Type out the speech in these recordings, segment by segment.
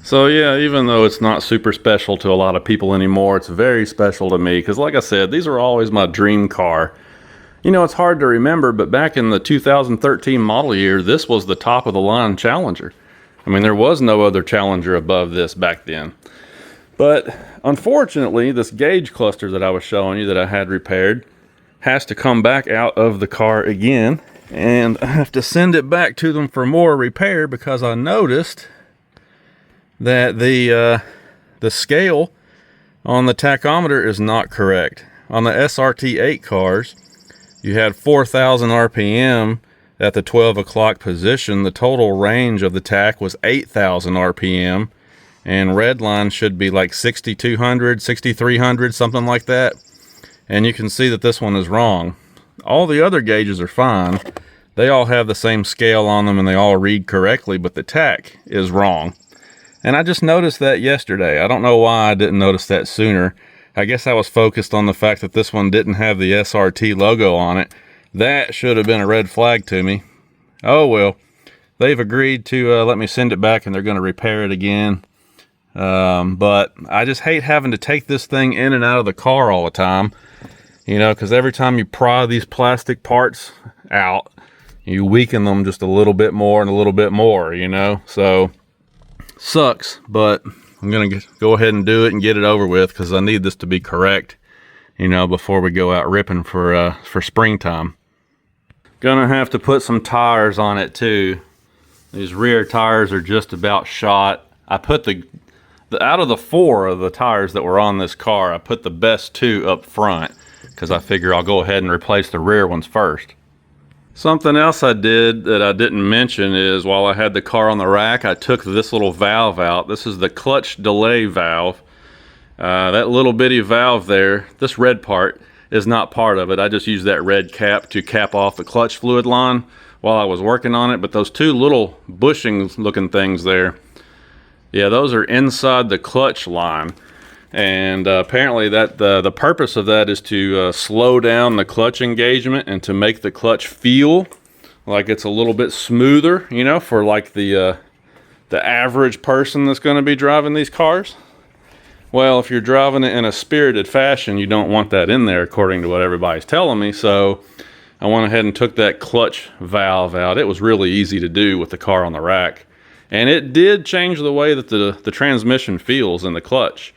So yeah, even though it's not super special to a lot of people anymore, it's very special to me because like I said, these are always my dream car. You know, it's hard to remember, but back in the 2013 model year, this was the top of the line Challenger. I mean, there was no other Challenger above this back then. But unfortunately, this gauge cluster that I was showing you that I had repaired has to come back out of the car again, and I have to send it back to them for more repair because I noticed that the scale on the tachometer is not correct. On the SRT8 cars, you had 4,000 RPM at the 12 o'clock position. The total range of the tach was 8,000 RPM, and red line should be like 6,200, 6,300, something like that. And you can see that this one is wrong. All the other gauges are fine. They all have the same scale on them and they all read correctly, but the tach is wrong. And I just noticed that yesterday. I don't know why I didn't notice that sooner. I guess I was focused on the fact that this one didn't have the SRT logo on it. That should have been a red flag to me. Oh well, they've agreed to let me send it back and they're going to repair it again. But I just hate having to take this thing in and out of the car all the time. You know, because every time you pry these plastic parts out, you weaken them just a little bit more and a little bit more, you know. So sucks, but I'm gonna go ahead and do it and get it over with because I need this to be correct, you know, before we go out ripping for springtime. Gonna have to put some tires on it too. These rear tires are just about shot. I put the out of the 4 of the tires that were on this car, I put the best 2 up front because I figure I'll go ahead and replace the rear ones first. Something else I did that I didn't mention is while I had the car on the rack, I took this little valve out. This is the clutch delay valve. That little bitty valve there, this red part, is not part of it. I just used that red cap to cap off the clutch fluid line while I was working on it. But those 2 little bushing looking things there, yeah, those are inside the clutch line. And apparently that the purpose of that is to slow down the clutch engagement and to make the clutch feel like it's a little bit smoother, you know, for like the average person that's going to be driving these cars. Well, if you're driving it in a spirited fashion, you don't want that in there according to what everybody's telling me. So I went ahead and took that clutch valve out. It was really easy to do with the car on the rack, and it did change the way that the transmission feels in the clutch.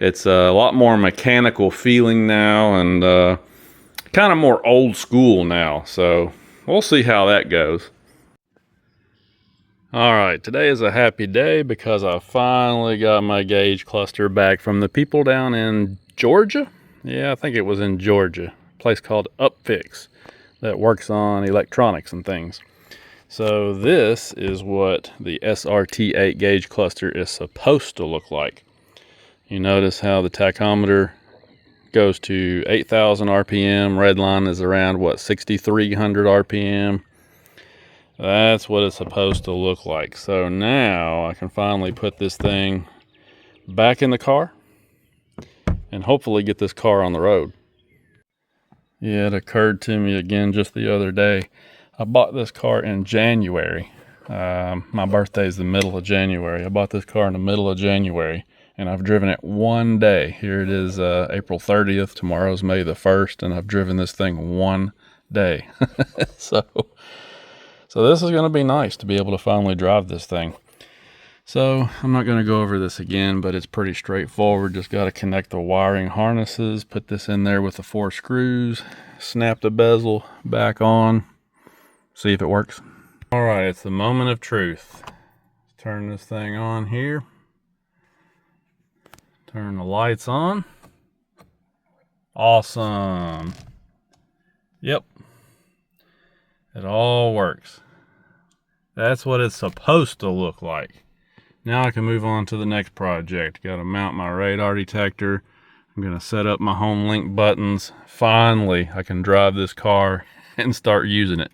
It's a lot more mechanical feeling now and kind of more old school now. So we'll see how that goes. All right, today is a happy day because I finally got my gauge cluster back from the people down in Georgia. Yeah, I think it was in Georgia. A place called Upfix that works on electronics and things. So this is what the SRT8 gauge cluster is supposed to look like. You notice how the tachometer goes to 8,000 RPM. Red line is around, what, 6,300 RPM. That's what it's supposed to look like. So now I can finally put this thing back in the car and hopefully get this car on the road. Yeah, it occurred to me again just the other day. I bought this car in January. My birthday is the middle of January. I bought this car in the middle of January. And I've driven it one day. Here it is April 30th. Tomorrow's May the 1st. And I've driven this thing one day. So this is going to be nice to be able to finally drive this thing. So I'm not going to go over this again, but it's pretty straightforward. Just got to connect the wiring harnesses. Put this in there with the 4 screws. Snap the bezel back on. See if it works. All right, it's the moment of truth. Let's turn this thing on here. Turn the lights on. Awesome. Yep. It all works. That's what it's supposed to look like. Now I can move on to the next project. Got to mount my radar detector. I'm going to set up my home link buttons. Finally, I can drive this car and start using it.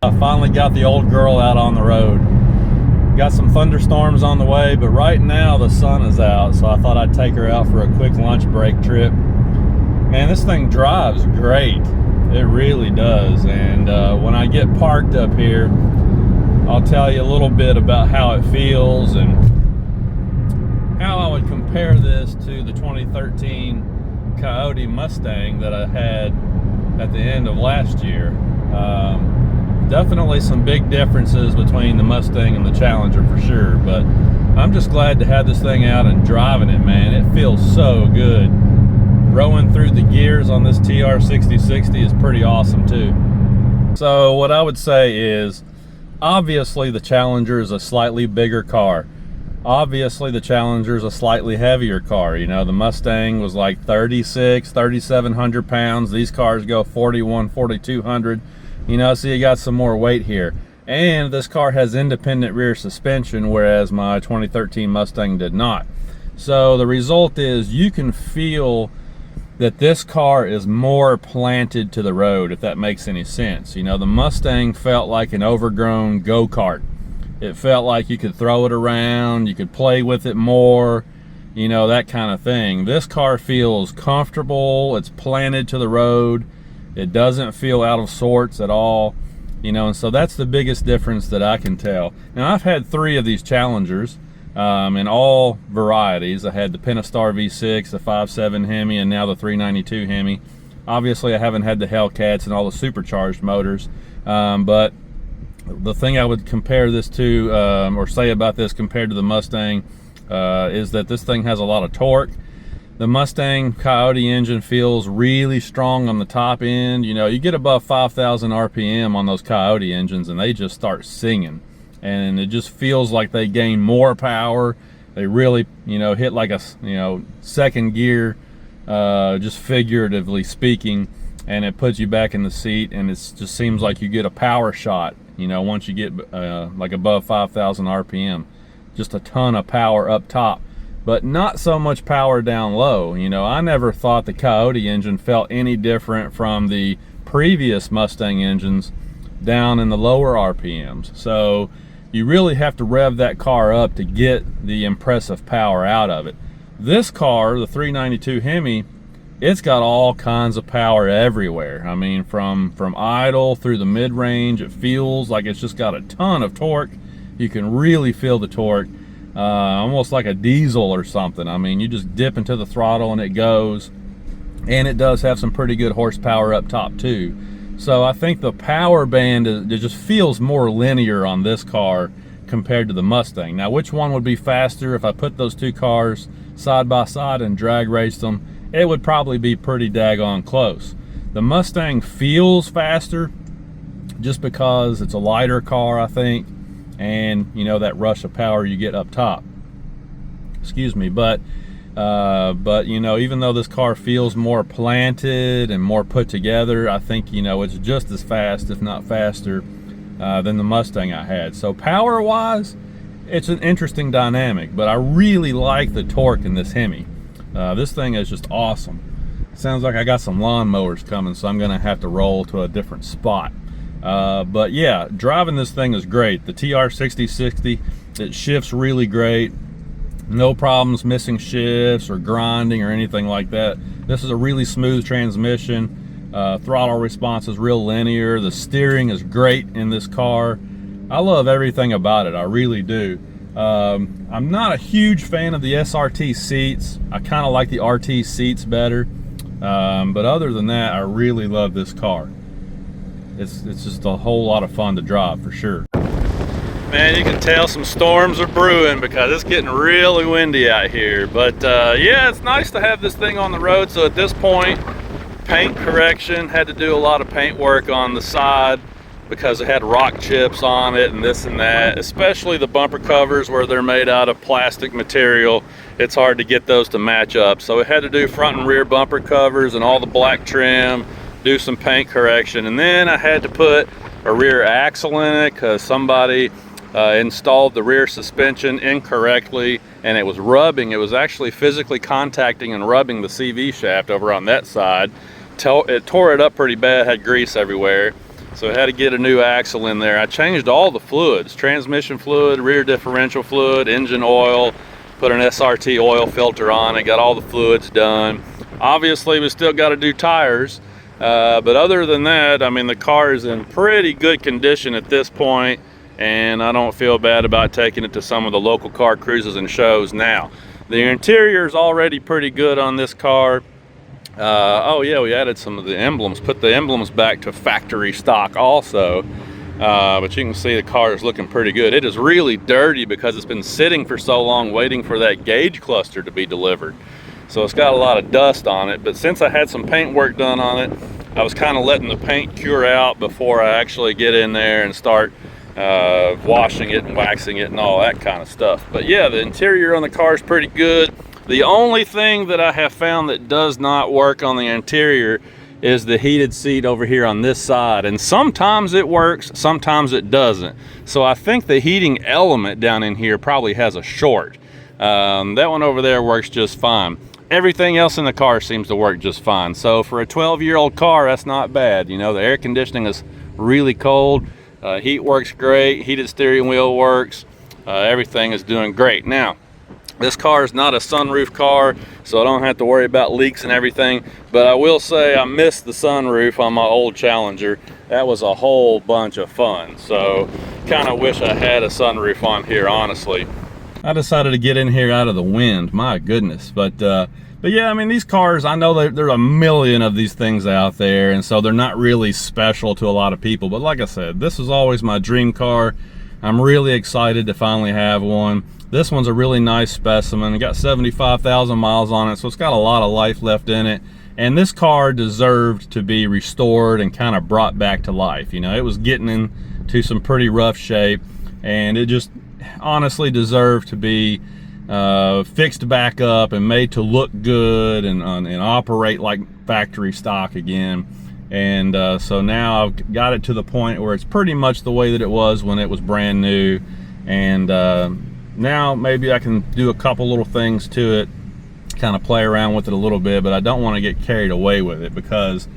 I finally got the old girl out on the road. Got some thunderstorms on the way, but right now the sun is out, so I thought I'd take her out for a quick lunch break trip. Man, this thing drives great. It really does. And when I get parked up here, I'll tell you a little bit about how it feels and 2013 Coyote Mustang that I had at the end of last year. Definitely some big differences between the Mustang and the Challenger for sure, but I'm just glad to have this thing out and driving it, man. It feels so good. Rowing through the gears on this TR6060 is pretty awesome too. So what I would say is, obviously the Challenger is a slightly bigger car. Obviously the Challenger is a slightly heavier car. You know, the Mustang was like 3,700 pounds. These cars go 4,200. You know, so you got some more weight here. And this car has independent rear suspension, whereas my 2013 Mustang did not. So the result is you can feel that this car is more planted to the road, if that makes any sense. You know, the Mustang felt like an overgrown go-kart. It felt like you could throw it around, you could play with it more, you know, that kind of thing. This car feels comfortable, it's planted to the road, it doesn't feel out of sorts at all, you know, and so that's the biggest difference that I can tell. Now, I've had 3 of these Challengers in all varieties. I had the Pentastar V6, the 5.7 Hemi, and now the 392 Hemi. Obviously, I haven't had the Hellcats and all the supercharged motors, but the thing I would compare this to, or say about this compared to the Mustang, is that this thing has a lot of torque. The Mustang Coyote engine feels really strong on the top end. You know, you get above 5,000 RPM on those Coyote engines and they just start singing. And it just feels like they gain more power. They really, you know, hit like a, you know, second gear, just figuratively speaking, and it puts you back in the seat, and it just seems like you get a power shot, you know, once you get like above 5,000 RPM. Just a ton of power up top, but not so much power down low. You know, I never thought the Coyote engine felt any different from the previous Mustang engines down in the lower RPMs. So you really have to rev that car up to get the impressive power out of it. This car, the 392 Hemi, it's got all kinds of power everywhere. I mean, from idle through the mid-range, it feels like it's just got a ton of torque. You can really feel the torque, almost like a diesel or something. I mean, you just dip into the throttle and it goes, and it does have some pretty good horsepower up top too. So I think the power band, it just feels more linear on this car compared to the Mustang. Now, which one would be faster if I put those 2 cars side by side and drag raced them? It would probably be pretty daggone close. The Mustang feels faster just because it's a lighter car, I think, and you know, that rush of power you get up top. Excuse me, but you know, even though this car feels more planted and more put together, I think, you know, it's just as fast, if not faster, than the Mustang I had. So power wise, it's an interesting dynamic, but I really like the torque in this Hemi. This thing is just awesome. Sounds like I got some lawnmowers coming, so I'm gonna have to roll to a different spot. But yeah, driving this thing is great. The TR6060, it shifts really great. No problems missing shifts or grinding or anything like that. This is a really smooth transmission. Throttle response is real linear. The steering is great in this car. I love everything about it, I really do. I'm not a huge fan of the SRT seats. I kind of like the RT seats better. But other than that, I really love this car. It's just a whole lot of fun to drive for sure. Man, you can tell some storms are brewing because it's getting really windy out here. But yeah, it's nice to have this thing on the road. So at this point, paint correction, had to do a lot of paint work on the side because it had rock chips on it and this and that, especially the bumper covers where they're made out of plastic material. It's hard to get those to match up. So we had to do front and rear bumper covers and all the black trim, do some paint correction. And then I had to put a rear axle in it because somebody installed the rear suspension incorrectly and it was rubbing. It was actually physically contacting and rubbing the CV shaft over on that side. It tore it up pretty bad, had grease everywhere. So I had to get a new axle in there. I changed all the fluids, transmission fluid, rear differential fluid, engine oil, put an SRT oil filter on it, got all the fluids done. Obviously, we still got to do tires. But other than that, I mean, the car is in pretty good condition at this point, and I don't feel bad about taking it to some of the local car cruises and shows now. The interior is already pretty good on this car. Oh yeah, we added some of the emblems, put the emblems back to factory stock also. But you can see the car is looking pretty good. It is really dirty because it's been sitting for so long waiting for that gauge cluster to be delivered. So it's got a lot of dust on it, but since I had some paint work done on it, I was kind of letting the paint cure out before I actually get in there and start washing it and waxing it and all that kind of stuff. But yeah, the interior on the car is pretty good. The only thing that I have found that does not work on the interior is the heated seat over here on this side, and sometimes it works, sometimes it doesn't. So I think the heating element down in here probably has a short. That one over there works just fine. Everything else in the car seems to work just fine. So for a 12-year-old car, that's not bad. You know, the air conditioning is really cold, heat works great, heated steering wheel works, everything is doing great. Now, this car is not a sunroof car, so I don't have to worry about leaks and everything, but I will say I missed the sunroof on my old Challenger. That was a whole bunch of fun, so kind of wish I had a sunroof on here, honestly. I decided to get in here out of the wind, my goodness. But yeah, I mean, these cars, I know there's a million of these things out there, and so they're not really special to a lot of people, but like I said, this was always my dream car. I'm really excited to finally have one. This one's a really nice specimen. It got 75,000 miles on it, so it's got a lot of life left in it. And this car deserved to be restored and kind of brought back to life. You know, it was getting into some pretty rough shape, and it just honestly deserved to be fixed back up and made to look good and operate like factory stock again. And so now I've got it to the point where it's pretty much the way that it was when it was brand new. And now maybe I can do a couple little things to it, kind of play around with it a little bit, but I don't want to get carried away with it, because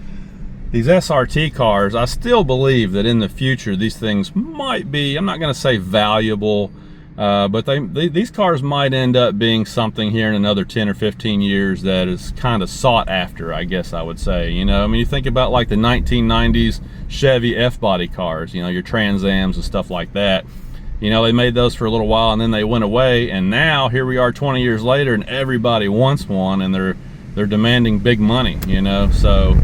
these SRT cars, I still believe that in the future these things might be, I'm not going to say valuable, but these cars might end up being something here in another 10 or 15 years that is kind of sought after, I guess I would say. You know, I mean, you think about like the 1990s Chevy F-body cars, you know, your Trans Ams and stuff like that. You know, they made those for a little while and then they went away, and now here we are 20 years later and everybody wants one, and they're demanding big money, you know. So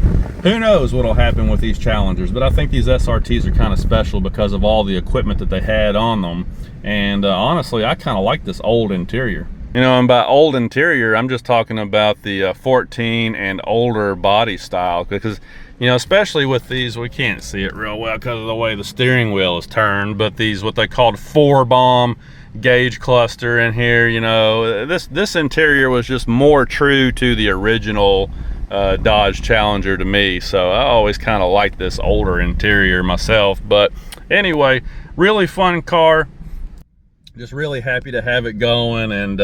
who knows what'll happen with these Challengers, but I think these SRTs are kind of special because of all the equipment that they had on them. And honestly, I kind of like this old interior. You know, and by old interior, I'm just talking about the 14 and older body style, because, you know, especially with these, we can't see it real well because of the way the steering wheel is turned, but these, what they called 4-bomb gauge cluster in here, you know, this interior was just more true to the original Dodge Challenger to me. So I always kind of like this older interior myself. But anyway, really fun car. Just really happy to have it going, and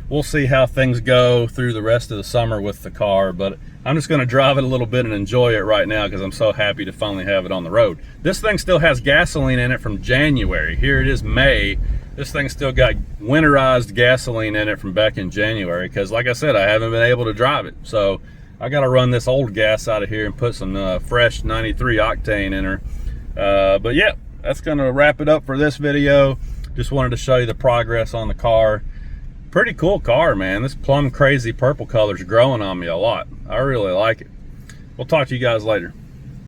we'll see how things go through the rest of the summer with the car. But I'm just going to drive it a little bit and enjoy it right now because I'm so happy to finally have it on the road. This thing still has gasoline in it from January. Here it is May. This thing still got winterized gasoline in it from back in January because, like I said, I haven't been able to drive it. So I got to run this old gas out of here and put some fresh 93 octane in her. But yeah, that's going to wrap it up for this video. Just wanted to show you the progress on the car. Pretty cool car, man. This plum crazy purple color is growing on me a lot. I really like it. We'll talk to you guys later.